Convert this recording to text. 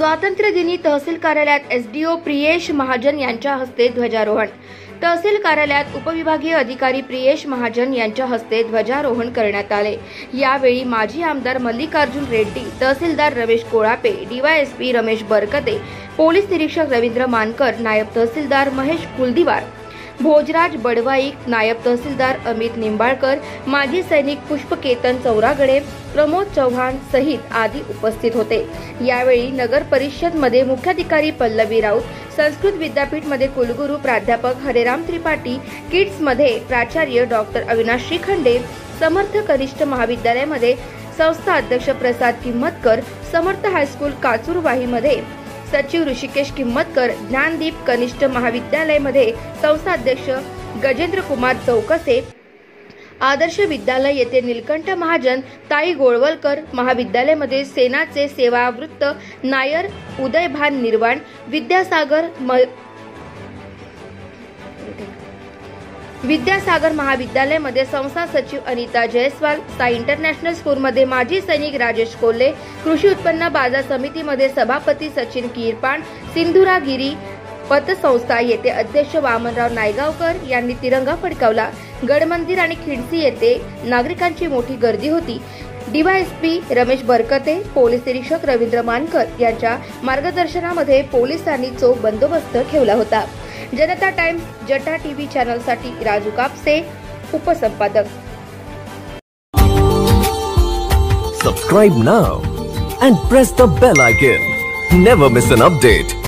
स्वातंत्र्यदिनी तहसील कार्यालयात एसडीओ प्रियेश महाजन यांच्या हस्ते ध्वजारोहण। तहसील कार्यालयात उपविभागीय अधिकारी प्रियेश महाजन यांच्या हस्ते ध्वजारोहण करण्यात आले। यावेळी माजी आमदार मल्लिकार्जुन रेड्डी, तहसीलदार रमेश कोळापे, डीवायएसपी रमेश बरकते, पोलीस निरीक्षक रवींद्र मानकर, नायब तहसीलदार महेश कुलदिवार, भोजराज बडवाईक, नायब तहसीलदार अमित निंबाळकर, माजी सैनिक पुष्पकेतन चौरागडे, प्रमोद चव्हाण सहित आदी उपस्थित होते। यावेळी नगर परिषद मध्ये मुख्याधिकारी पल्लवी राऊत, संस्कृत विद्यापीठ मध्ये कुलगुरू प्राध्यापक हरेराम त्रिपाठी, किड्स मध्ये प्राचार्य डॉक्टर अविनाश श्रीखंडे, समर्थ कनिष्ठ महाविद्यालय मध्ये संस्था अध्यक्ष प्रसाद किंमतकर, समर्थ हायस्कूल काचुरवाही मध्ये सचिव ऋषिकेश किंमतकर, ज्ञानदीप कनिष्ठ महाविद्यालय मध्ये संस्था अध्यक्ष गजेंद्र कुमार चौकसे, आदर्श विद्यालय येथे नीलकंठ महाजन, ताई गोळवलकर, महाविद्यालय मध्ये सेनाचे सेवावृत्त नायर उदयभान निर्वाण, विद्यासागर महाविद्यालय मध्ये संस्था सचिव अनिता जयस्वाल, साई इंटरनॅशनल स्कूल मध्ये माजी सैनिक राजेश कोल्हे, कृषी उत्पन्न बाजार समिती मध्ये सभापती सचिन कीरपाण, सिंधुरागिरी पतसंस्था येथे अध्यक्ष वामनराव नायगावकर यांनी तिरंगा फडकावला। गडमंदिर आणि खिडसी येथे नागरिकांची मोठी गर्दी होती। डीवायएसपी रमेश बरकते, पोलीस निरीक्षक रवींद्र मानकर यांच्या मार्गदर्शनामध्ये पोलिसांनी चोख बंदोबस्त ठेवला होता। जनता टाइम्स जटा टीव्ही चॅनल साठी Raju Kapse, उपसंपादक। Subscribe now and press the bell icon. Never miss an update.